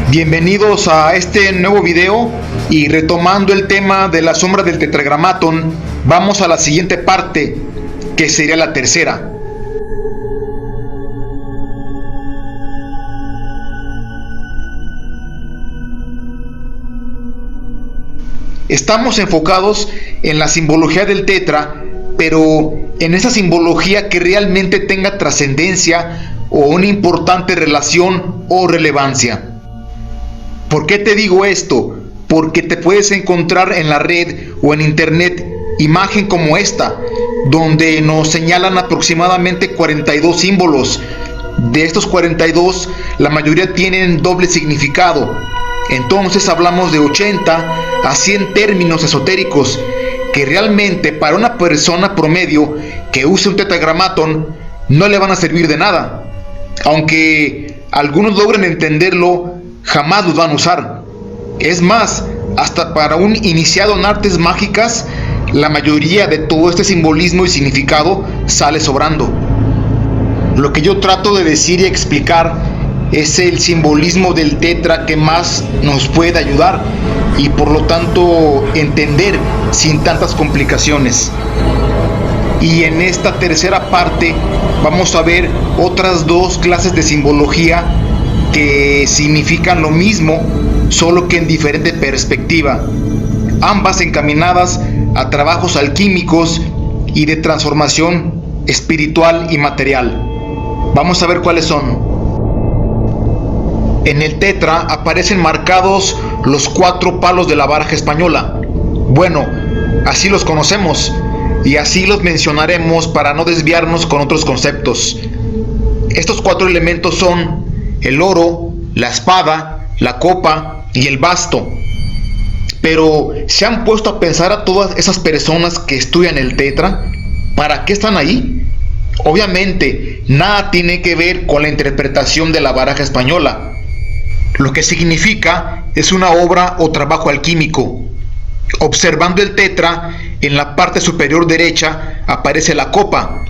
Bienvenidos a este nuevo video y retomando el tema de la sombra del tetragramatón, vamos a la siguiente parte, que sería la tercera. Estamos enfocados en la simbología del tetra, pero en esa simbología que realmente tenga trascendencia o una importante relación o relevancia. ¿Por qué te digo esto? Porque te puedes encontrar en la red o en internet imagen como esta, donde nos señalan aproximadamente 42 símbolos. De estos 42, la mayoría tienen doble significado. Entonces hablamos de 80 a 100 términos esotéricos que realmente para una persona promedio que use un tetragramatón no le van a servir de nada. Aunque algunos logren entenderlo, jamás los van a usar. Es más, hasta para un iniciado en artes mágicas, la mayoría de todo este simbolismo y significado sale sobrando. Lo que yo trato de decir y explicar es el simbolismo del tetra que más nos puede ayudar y por lo tanto entender sin tantas complicaciones. Y en esta tercera parte vamos a ver otras dos clases de simbología que significan lo mismo, solo que en diferente perspectiva, ambas encaminadas a trabajos alquímicos y de transformación espiritual y material. Vamos a ver cuáles son. En el tetra aparecen marcados los 4 palos de la baraja española. Bueno, así los conocemos y así los mencionaremos para no desviarnos con otros conceptos. Estos 4 elementos son el oro, la espada, la copa y el basto. Pero ¿se han puesto a pensar a todas esas personas que estudian el tetra? ¿Para qué están ahí? Obviamente, nada tiene que ver con la interpretación de la baraja española. Lo que significa es una obra o trabajo alquímico. Observando el tetra, en la parte superior derecha aparece la copa,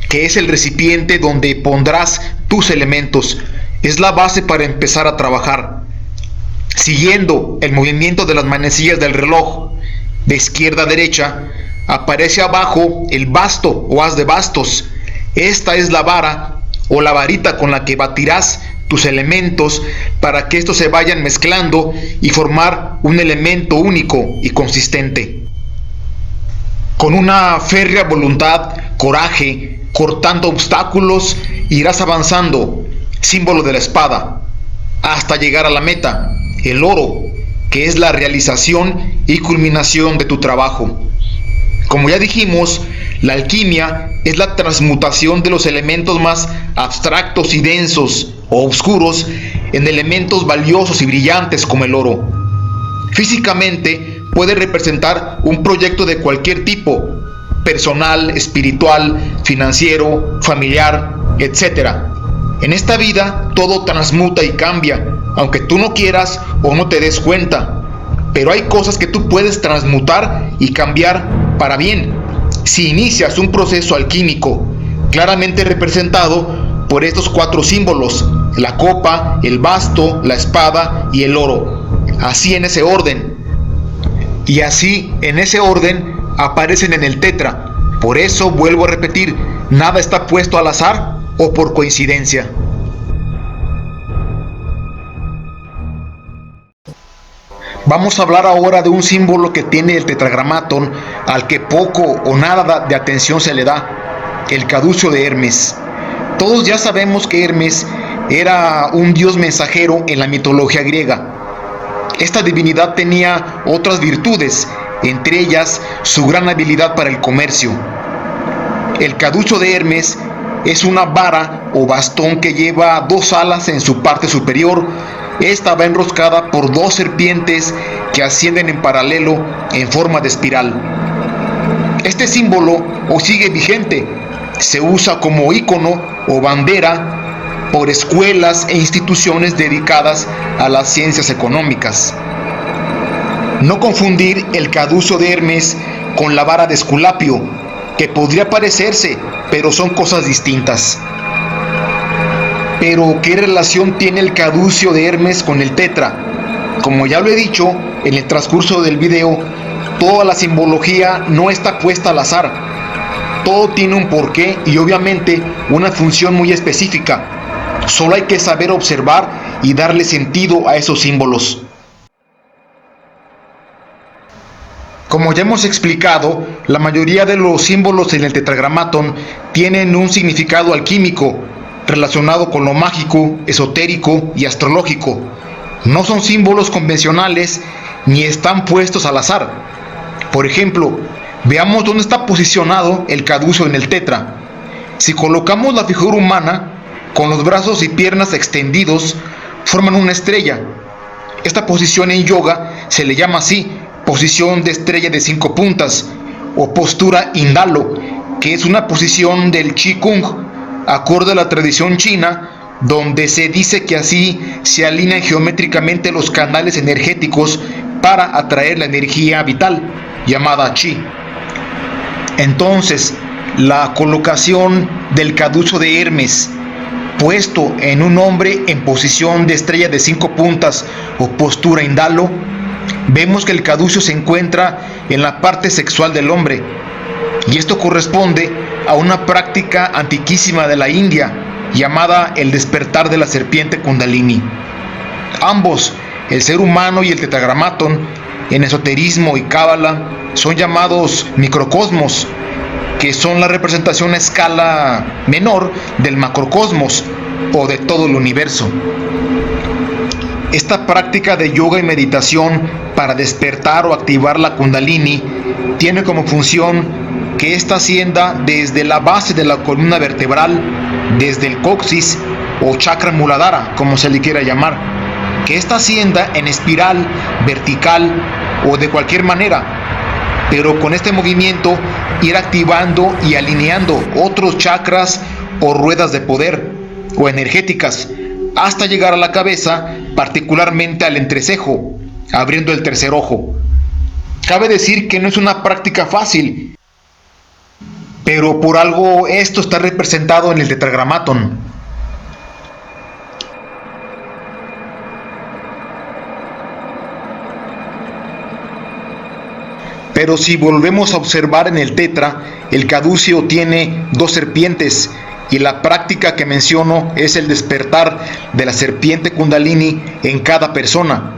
que es el recipiente donde pondrás tus elementos. Es la base para empezar a trabajar. Siguiendo el movimiento de las manecillas del reloj, de izquierda a derecha, aparece abajo el basto o haz de bastos. Esta es la vara o la varita con la que batirás tus elementos para que estos se vayan mezclando y formar un elemento único y consistente. Con una férrea voluntad, coraje, cortando obstáculos, irás avanzando, símbolo de la espada, hasta llegar a la meta, el oro, que es la realización y culminación de tu trabajo. Como ya dijimos, la alquimia es la transmutación de los elementos más abstractos y densos o oscuros en elementos valiosos y brillantes como el oro. Físicamente puede representar un proyecto de cualquier tipo, personal, espiritual, financiero, familiar, etc. En esta vida todo transmuta y cambia, aunque tú no quieras o no te des cuenta. Pero hay cosas que tú puedes transmutar y cambiar para bien si inicias un proceso alquímico, claramente representado por estos 4 símbolos: la copa, el basto, la espada y el oro. Así en ese orden. Y así en ese orden aparecen en el tetra. Por eso vuelvo a repetir, nada está puesto al azar o por coincidencia. Vamos a hablar ahora de un símbolo que tiene el tetragramatón al que poco o nada de atención se le da: el caduceo de Hermes. Todos ya sabemos que Hermes era un dios mensajero en la mitología griega. Esta divinidad tenía otras virtudes, entre ellas su gran habilidad para el comercio. El caduceo de Hermes es una vara o bastón que lleva 2 alas en su parte superior. Esta va enroscada por 2 serpientes que ascienden en paralelo en forma de espiral. Este símbolo sigue vigente Se usa como ícono o bandera por escuelas e instituciones dedicadas a las ciencias económicas. No confundir el caduceo de Hermes con la vara de Esculapio, que podría parecerse, pero son cosas distintas. Pero, ¿qué relación tiene el caduceo de Hermes con el tetra? Como ya lo he dicho en el transcurso del video, toda la simbología no está puesta al azar. Todo tiene un porqué y obviamente una función muy específica. Solo hay que saber observar y darle sentido a esos símbolos. Como ya hemos explicado, la mayoría de los símbolos en el Tetragrammaton tienen un significado alquímico relacionado con lo mágico, esotérico y astrológico. No son símbolos convencionales ni están puestos al azar. Por ejemplo, veamos dónde está posicionado el caduceo en el tetra. Si colocamos la figura humana con los brazos y piernas extendidos, forman una estrella. Esta posición en yoga se le llama así, posición de estrella de 5 puntas, o postura indalo, que es una posición del Qigong, acorde a la tradición china, donde se dice que así se alinean geométricamente los canales energéticos para atraer la energía vital, llamada Qi. Entonces, la colocación del caduceo de Hermes, puesto en un hombre en posición de estrella de 5 puntas o postura indalo, vemos que el caduceo se encuentra en la parte sexual del hombre, y esto corresponde a una práctica antiquísima de la India, llamada el despertar de la serpiente Kundalini. Ambos, el ser humano y el Tetragrammaton, en esoterismo y cábala, son llamados microcosmos, que son la representación a escala menor del macrocosmos o de todo el universo. Esta práctica de yoga y meditación para despertar o activar la Kundalini tiene como función que ésta ascienda desde la base de la columna vertebral, desde el coxis o chakra muladhara, como se le quiera llamar, que ésta ascienda en espiral, vertical o de cualquier manera, pero con este movimiento ir activando y alineando otros chakras o ruedas de poder o energéticas hasta llegar a la cabeza, particularmente al entrecejo, abriendo el tercer ojo. Cabe decir que no es una práctica fácil, pero por algo esto está representado en el Tetragrammaton. Pero si volvemos a observar en el tetra, el caduceo tiene 2 serpientes, y la práctica que menciono es el despertar de la serpiente Kundalini en cada persona,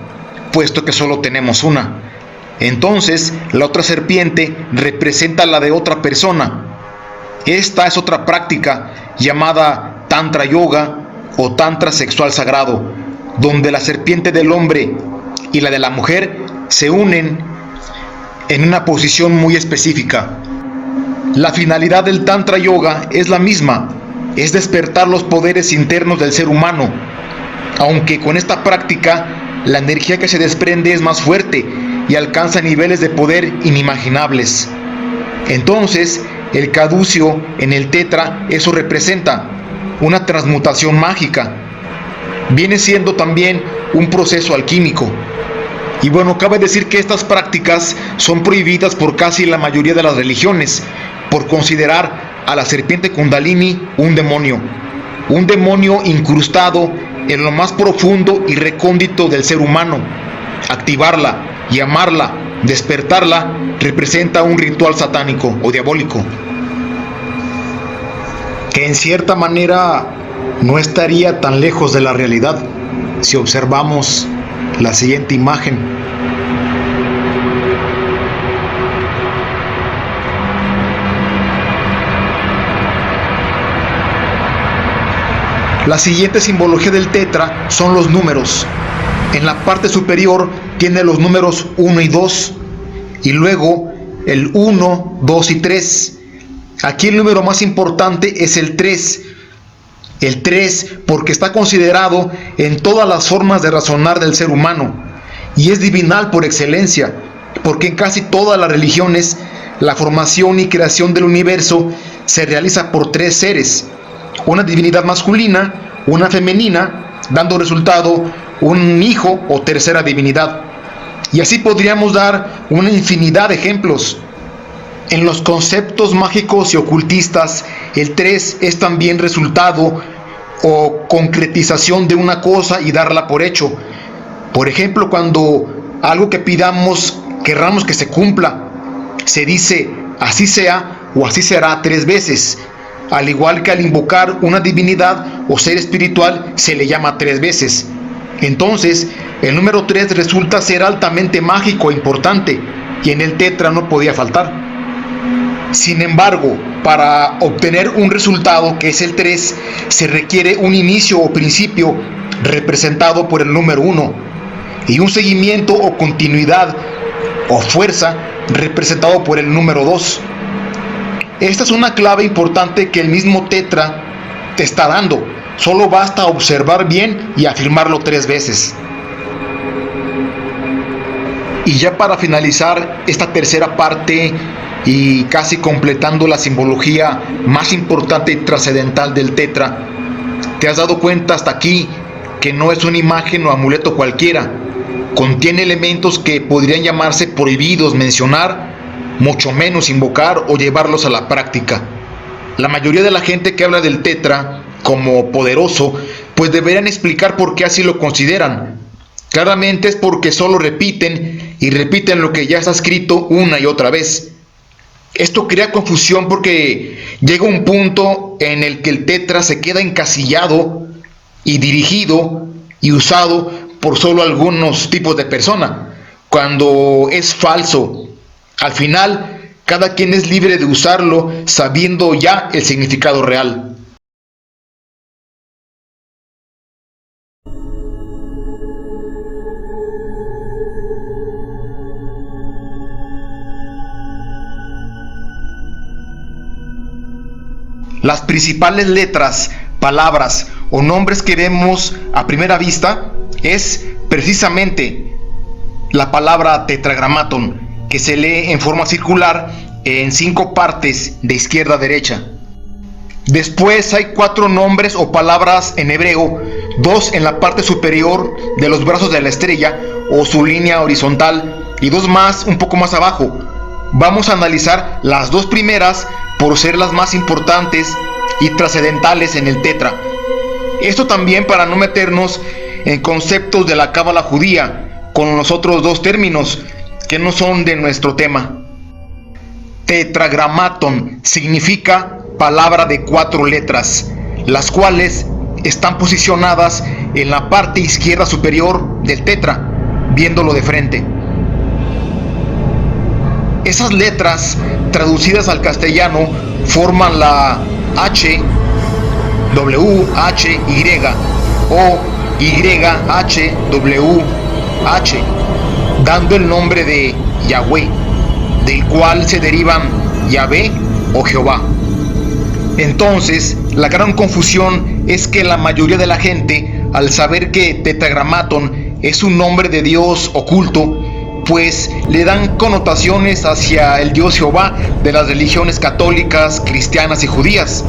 puesto que solo tenemos una. Entonces, la otra serpiente representa la de otra persona. Esta es otra práctica llamada Tantra Yoga o Tantra Sexual Sagrado, donde la serpiente del hombre y la de la mujer se unen en una posición muy específica. La finalidad del Tantra Yoga es la misma, es despertar los poderes internos del ser humano, aunque con esta práctica la energía que se desprende es más fuerte y alcanza niveles de poder inimaginables. Entonces, el caduceo en el tetra, eso representa una transmutación mágica. Viene siendo también un proceso alquímico. Y bueno, cabe decir que estas prácticas son prohibidas por casi la mayoría de las religiones, por considerar a la serpiente Kundalini un demonio incrustado en lo más profundo y recóndito del ser humano. Activarla, llamarla, despertarla, representa un ritual satánico o diabólico, que en cierta manera no estaría tan lejos de la realidad si observamos la siguiente imagen. La siguiente simbología del tetra son los números. En la parte superior tiene los números 1 y 2, y luego el 1, 2 y 3. Aquí el número más importante es el 3. El 3 porque está considerado en todas las formas de razonar del ser humano, y es divinal por excelencia, porque en casi todas las religiones la formación y creación del universo se realiza por tres seres, una divinidad masculina, una femenina, dando resultado un hijo o tercera divinidad. Y así podríamos dar una infinidad de ejemplos. En los conceptos mágicos y ocultistas, el 3 es también resultado o concretización de una cosa y darla por hecho. Por ejemplo, cuando algo que pidamos querramos que se cumpla, se dice así sea o así será 3 veces. Al igual que al invocar una divinidad o ser espiritual se le llama 3 veces. Entonces, el número 3 resulta ser altamente mágico e importante, y en el tetra no podía faltar. Sin embargo, para obtener un resultado que es el 3, se requiere un inicio o principio representado por el número 1 y un seguimiento o continuidad o fuerza representado por el número 2. Esta es una clave importante que el mismo tetra te está dando. Solo basta observar bien y afirmarlo 3 veces. Y ya para finalizar esta tercera parte y casi completando la simbología más importante y trascendental del tetra, ¿te has dado cuenta hasta aquí que no es una imagen o amuleto cualquiera? Contiene elementos que podrían llamarse prohibidos mencionar, mucho menos invocar o llevarlos a la práctica. La mayoría de la gente que habla del tetra como poderoso, pues deberían explicar por qué así lo consideran. Claramente es porque solo repiten y repiten lo que ya está escrito una y otra vez. Esto crea confusión porque llega un punto en el que el tetra se queda encasillado y dirigido y usado por solo algunos tipos de persona, cuando es falso. Al final, cada quien es libre de usarlo sabiendo ya el significado real. Las principales letras, palabras o nombres que vemos a primera vista es precisamente la palabra tetragramaton, que se lee en forma circular en 5 partes de izquierda a derecha. Después hay 4 nombres o palabras en hebreo, 2 en la parte superior de los brazos de la estrella o su línea horizontal y 2 más un poco más abajo. Vamos a analizar las 2 primeras por ser las más importantes y trascendentales en el tetra. Esto también para no meternos en conceptos de la cábala judía con los otros 2 términos que no son de nuestro tema. Tetragramaton significa palabra de 4 letras, las cuales están posicionadas en la parte izquierda superior del tetra, viéndolo de frente. Esas letras, traducidas al castellano, forman la H, W, H, Y o Y, H, W, H, dando el nombre de Yahweh, del cual se derivan Yahvé o Jehová. Entonces, la gran confusión es que la mayoría de la gente, al saber que tetragramaton es un nombre de Dios oculto, pues le dan connotaciones hacia el Dios Jehová de las religiones católicas, cristianas y judías.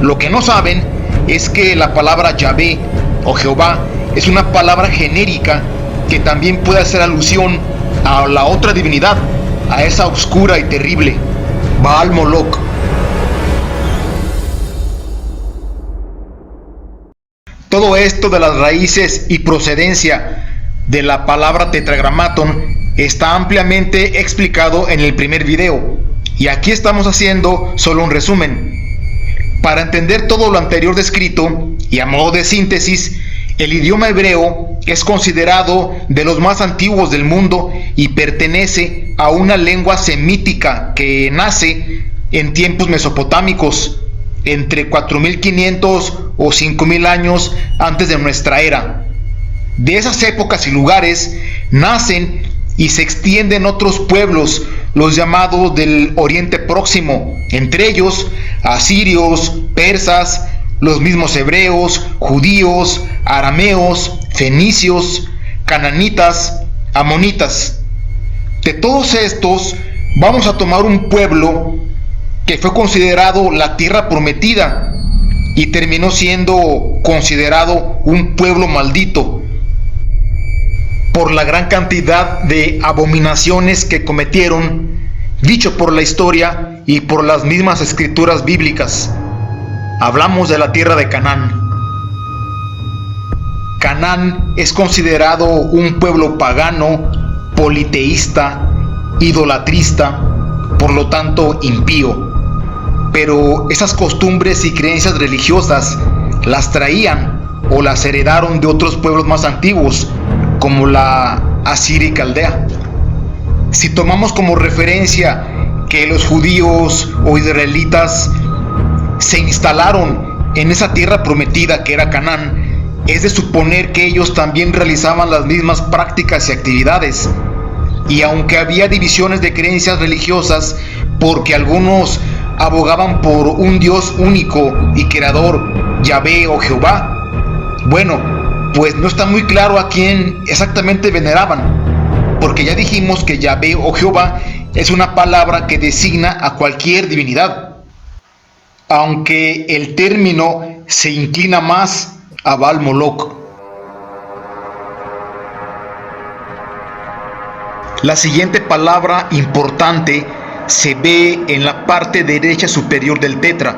Lo que no saben es que la palabra Yahvé o Jehová es una palabra genérica que también puede hacer alusión a la otra divinidad, a esa oscura y terrible, Baal Moloch. Todo esto de las raíces y procedencia de la palabra tetragramaton está ampliamente explicado en el primer video, y aquí estamos haciendo solo un resumen. Para entender todo lo anterior descrito, y a modo de síntesis, el idioma hebreo es considerado de los más antiguos del mundo y pertenece a una lengua semítica que nace en tiempos mesopotámicos, entre 4500 o 5000 años antes de nuestra era. De esas épocas y lugares nacen y se extienden otros pueblos, los llamados del Oriente Próximo, entre ellos asirios, persas, los mismos hebreos, judíos, arameos, fenicios, cananitas, amonitas. De todos estos Vamos a tomar un pueblo que fue considerado la tierra prometida y terminó siendo considerado un pueblo maldito por la gran cantidad de abominaciones que cometieron, dicho por la historia y por las mismas escrituras bíblicas. Hablamos de la tierra de Canaán. Canaán es considerado un pueblo pagano, politeísta, idolatrista, por lo tanto impío. Pero esas costumbres y creencias religiosas las traían o las heredaron de otros pueblos más antiguos, como la Asiria y Caldea. Si tomamos como referencia que los judíos o israelitas se instalaron en esa tierra prometida que era Canaán, es de suponer que ellos también realizaban las mismas prácticas y actividades. Y aunque había divisiones de creencias religiosas, porque algunos abogaban por un Dios único y creador, Yahvé o Jehová, bueno, pues no está muy claro a quién exactamente veneraban, porque ya dijimos que Yahvé o Jehová es una palabra que designa a cualquier divinidad, aunque el término se inclina más a Baal Moloch. La siguiente palabra importante se ve en la parte derecha superior del tetra.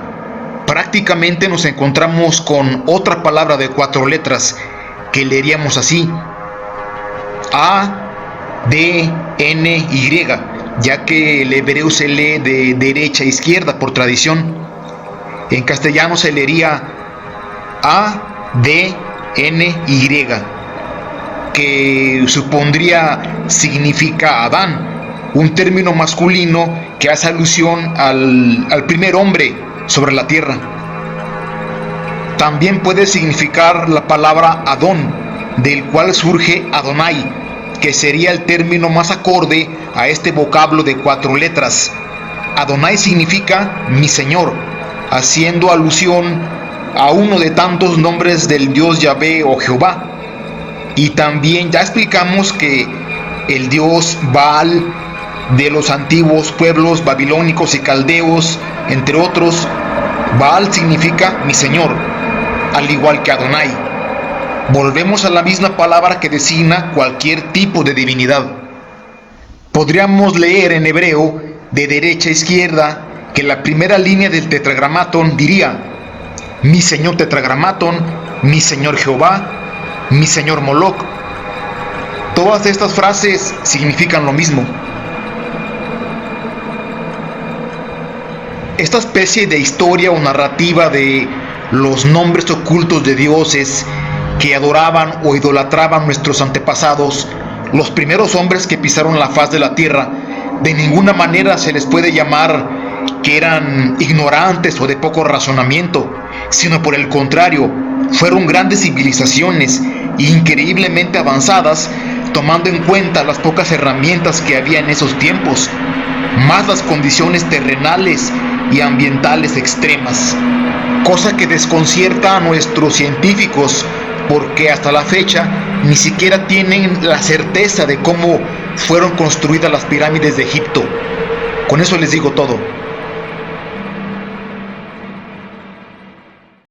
Prácticamente nos encontramos con otra palabra de 4 letras que leeríamos así: A, D, N, Y, ya que el hebreo se lee de derecha a izquierda por tradición. En castellano se leería A, D, N, Y, que supondría significa Adán, un término masculino que hace alusión al primer hombre sobre la tierra. También puede significar la palabra Adón, del cual surge Adonai, que sería el término más acorde a este vocablo de 4 letras. Adonai significa mi Señor, haciendo alusión a uno de tantos nombres del Dios Yahvé o Jehová. Y también ya explicamos que el dios Baal de los antiguos pueblos babilónicos y caldeos, entre otros, Baal significa mi Señor, al igual que Adonai. Volvemos a la misma palabra que designa cualquier tipo de divinidad. Podríamos leer en hebreo de derecha a izquierda que la primera línea del tetragramatón diría: mi Señor tetragramatón, mi Señor Jehová, mi Señor Moloch. Todas estas frases significan lo mismo. Esta especie de historia o narrativa de los nombres ocultos de dioses que adoraban o idolatraban nuestros antepasados, los primeros hombres que pisaron la faz de la tierra, de ninguna manera se les puede llamar que eran ignorantes o de poco razonamiento, sino por el contrario, fueron grandes civilizaciones increíblemente avanzadas, tomando en cuenta las pocas herramientas que había en esos tiempos, más las condiciones terrenales y ambientales extremas, cosa que desconcierta a nuestros científicos, porque hasta la fecha ni siquiera tienen la certeza de cómo fueron construidas las pirámides de Egipto. Con eso les digo todo.